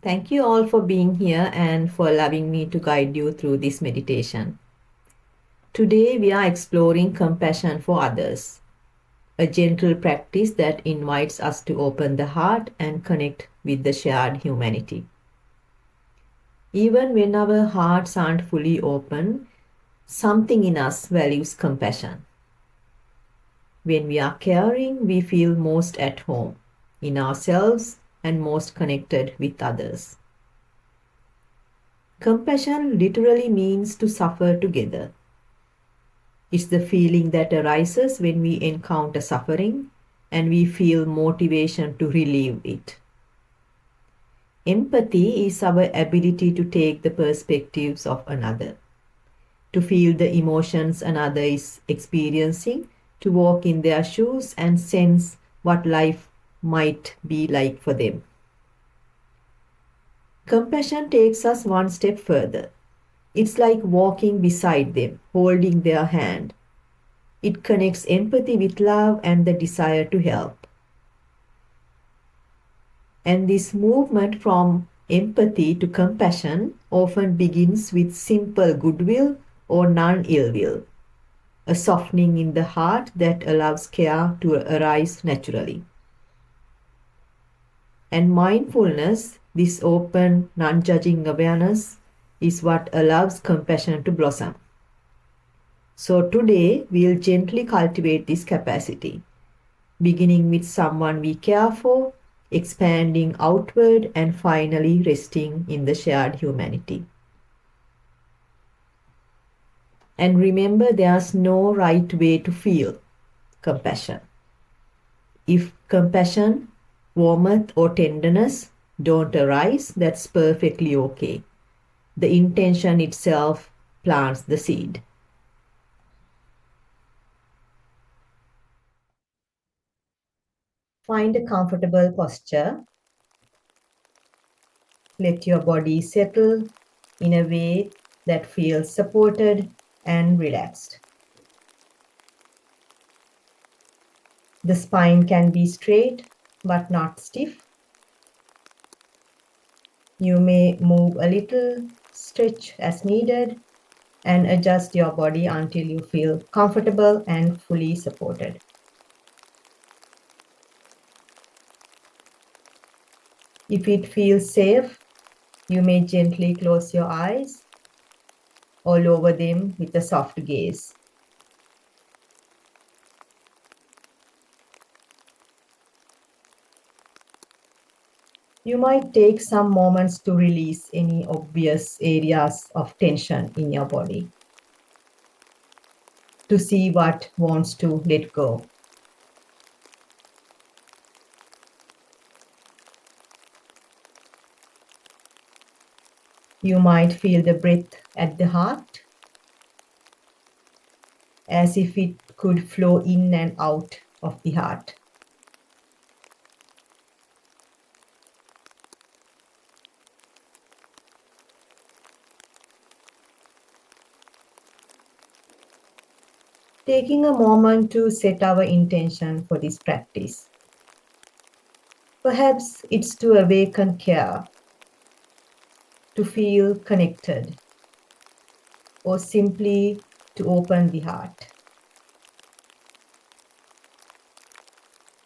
Thank you all for being here and for allowing me to guide you through this meditation. Today, we are exploring compassion for others, a gentle practice that invites us to open the heart and connect with the shared humanity. Even when our hearts aren't fully open, something in us values compassion. When we are caring, we feel most at home in ourselves and most connected with others. Compassion literally means to suffer together. It's the feeling that arises when we encounter suffering and we feel motivation to relieve it. Empathy is our ability to take the perspectives of another, to feel the emotions another is experiencing, to walk in their shoes and sense what life might be like for them. Compassion takes us one step further. It's like walking beside them, holding their hand. It connects empathy with love and the desire to help. And this movement from empathy to compassion often begins with simple goodwill or non ill will, a softening in the heart that allows care to arise naturally. And mindfulness, this open, non judging awareness, is what allows compassion to blossom. So today, we'll gently cultivate this capacity, beginning with someone we care for, expanding outward, and finally resting in the shared humanity. And remember, there's no right way to feel compassion. If compassion, warmth, or tenderness don't arise, that's perfectly okay. The intention itself plants the seed. Find a comfortable posture. Let your body settle in a way that feels supported and relaxed. The spine can be straight but not stiff. You may move a little, stretch as needed, and adjust your body until you feel comfortable and fully supported. If it feels safe, you may gently close your eyes or lower them with a soft gaze. You might take some moments to release any obvious areas of tension in your body, to see what wants to let go. You might feel the breath at the heart, as if it could flow in and out of the heart. Taking a moment to set our intention for this practice. Perhaps it's to awaken care, to feel connected, or simply to open the heart.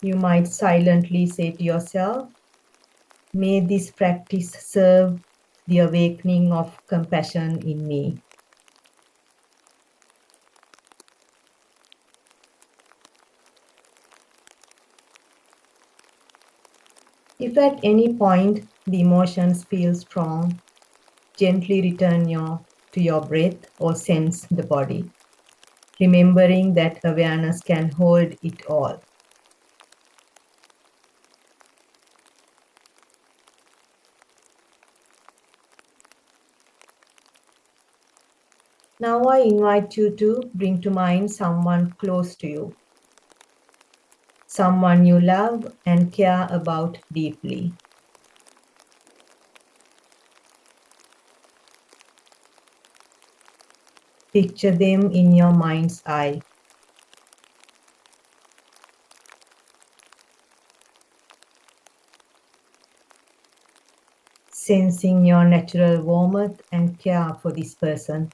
You might silently say to yourself, may this practice serve the awakening of compassion in me. If at any point the emotions feel strong, gently return to your breath or sense the body, remembering that awareness can hold it all. Now I invite you to bring to mind someone close to you, someone you love and care about deeply. Picture them in your mind's eye. sensing your natural warmth and care for this person.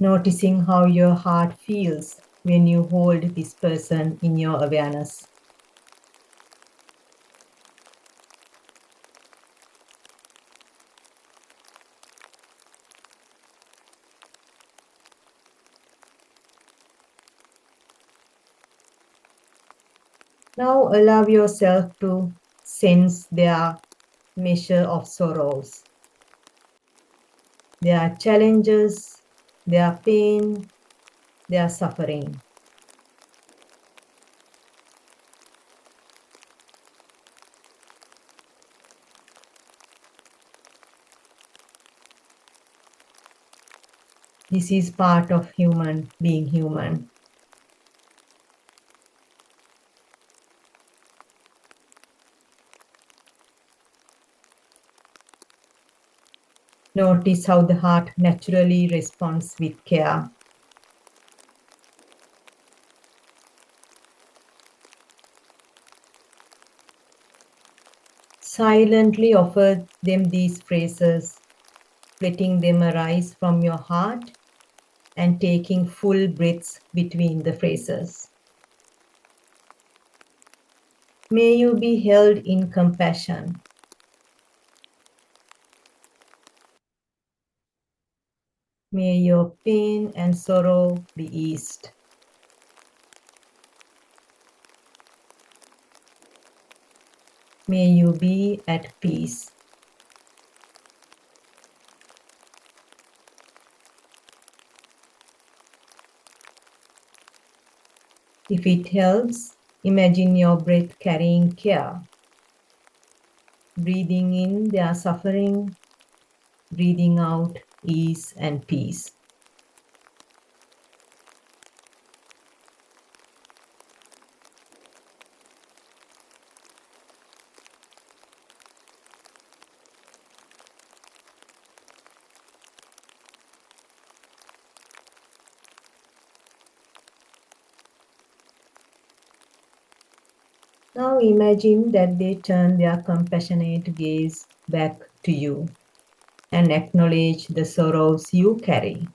Noticing how your heart feels when you hold this person in your awareness. Now allow yourself to sense their measure of sorrows, their challenges, their pain, their suffering. This is part of being human. Notice how the heart naturally responds with care. Silently offer them these phrases, letting them arise from your heart and taking full breaths between the phrases. May you be held in compassion. May your pain and sorrow be eased. May you be at peace. If it helps, imagine your breath carrying care. Breathing in their suffering, breathing out ease and peace. Now imagine that they turn their compassionate gaze back to you and acknowledge the sorrows you carry.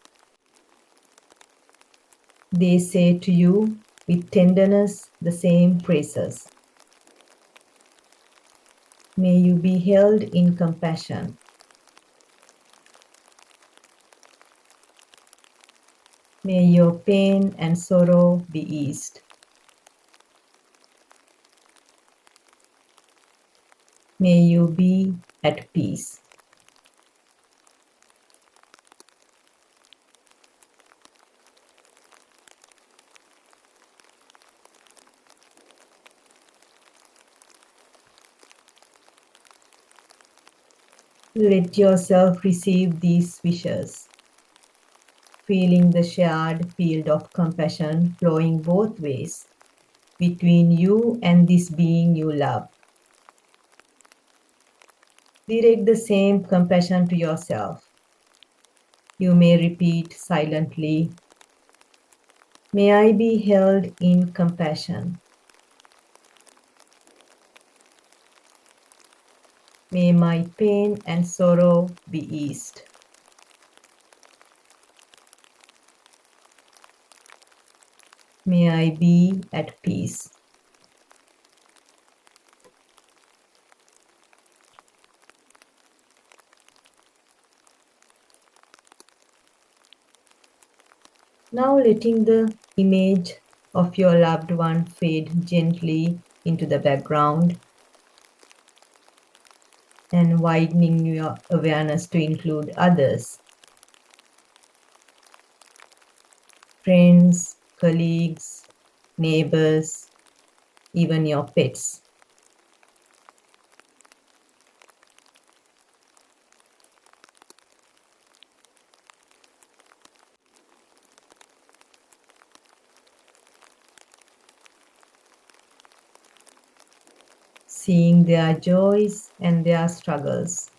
They say to you with tenderness the same phrases. May you be held in compassion. May your pain and sorrow be eased. May you be at peace. Let yourself receive these wishes, feeling the shared field of compassion flowing both ways between you and this being you love. Direct the same compassion to yourself. You may repeat silently, may I be held in compassion. May my pain and sorrow be eased. May I be at peace. Now letting the image of your loved one fade gently into the background and widening your awareness to include others, friends, colleagues, neighbors, even your pets. Seeing their joys and their struggles.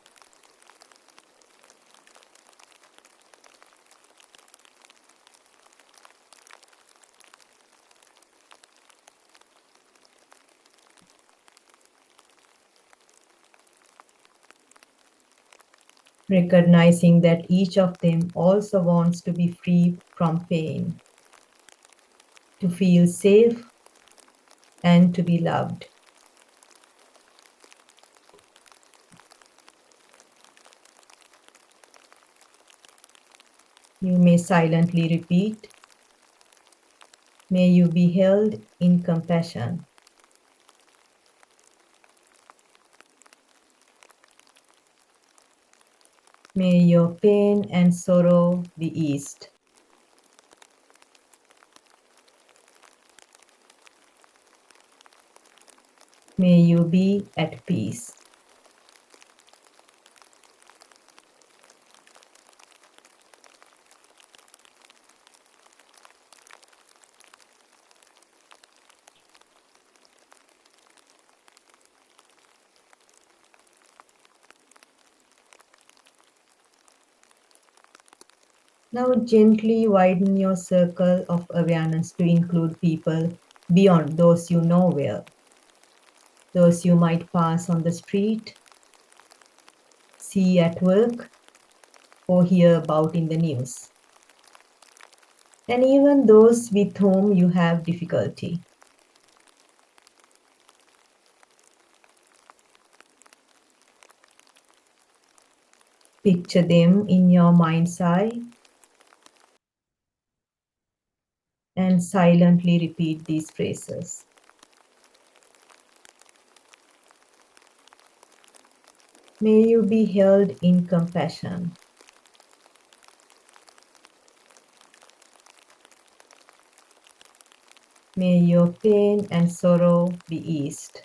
recognizing that each of them also wants to be free from pain, to feel safe, and to be loved. You may silently repeat, may you be held in compassion. May your pain and sorrow be eased. May you be at peace. Now gently widen your circle of awareness to include people beyond those you know well, those you might pass on the street, see at work, or hear about in the news, and even those with whom you have difficulty. Picture them in your mind's eye and silently repeat these phrases. May you be held in compassion. May your pain and sorrow be eased.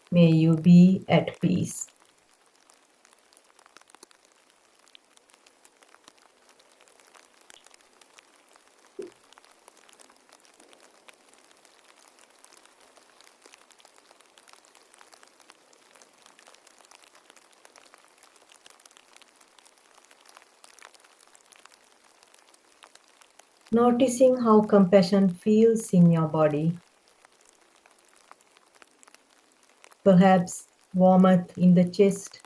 May you be at peace. Noticing how compassion feels in your body. Perhaps warmth in the chest,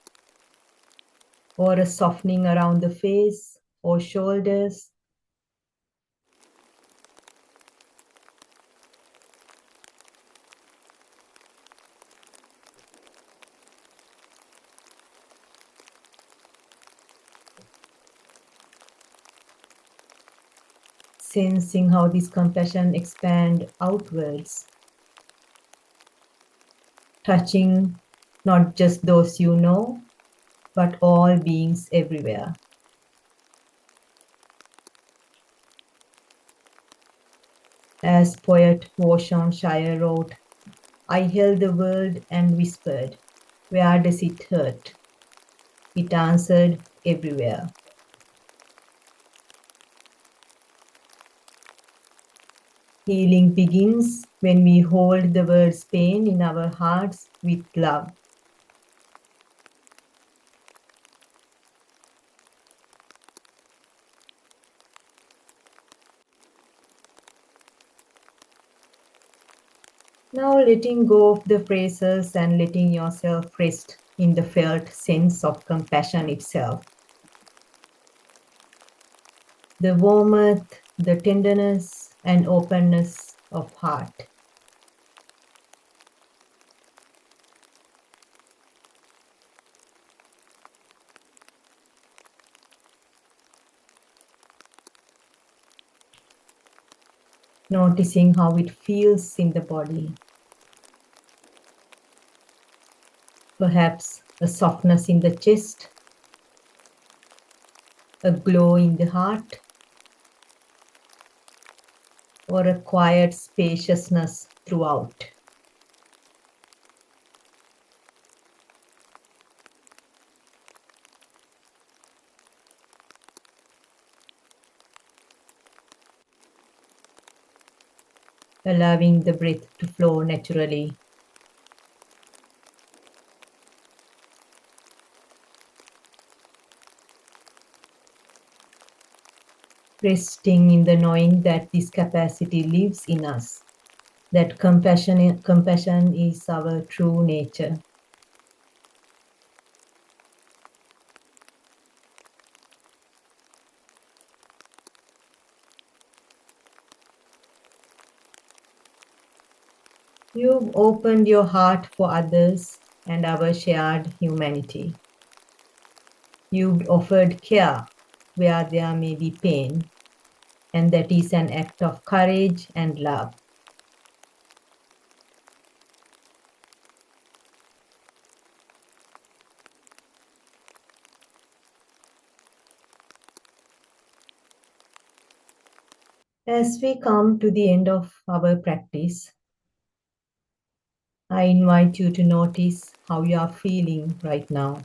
or a softening around the face or shoulders. Sensing how this compassion expands outwards, touching not just those you know, but all beings everywhere. As poet Shire wrote, I held the world and whispered, where does it hurt? It answered, everywhere. Healing begins when we hold the word's pain in our hearts with love. Now letting go of the phrases and letting yourself rest in the felt sense of compassion itself. The warmth, the tenderness, and openness of heart. Noticing how it feels in the body. Perhaps a softness in the chest, a glow in the heart, or a quiet spaciousness throughout. Allowing the breath to flow naturally. Resting in the knowing that this capacity lives in us. that compassion is our true nature. You've opened your heart for others and our shared humanity. You've offered care where there may be pain, and that is an act of courage and love. As we come to the end of our practice, I invite you to notice how you are feeling right now,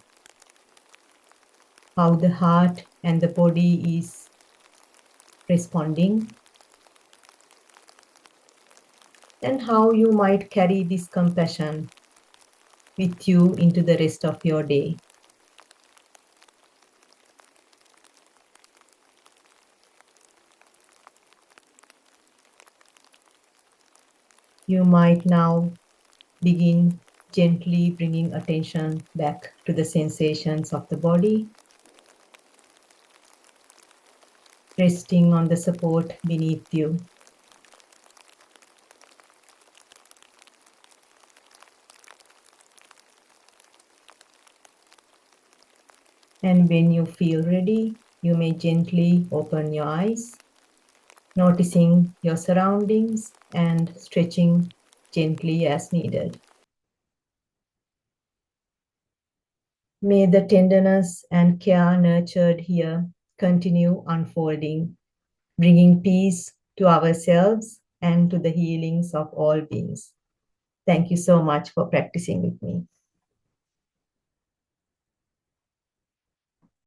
how the heart and the body is responding, and how you might carry this compassion with you into the rest of your day. You might now begin gently bringing attention back to the sensations of the body, resting on the support beneath you. And when you feel ready, you may gently open your eyes, noticing your surroundings and stretching gently as needed. May the tenderness and care nurtured here continue unfolding, bringing peace to ourselves and to the healings of all beings. Thank you so much for practicing with me.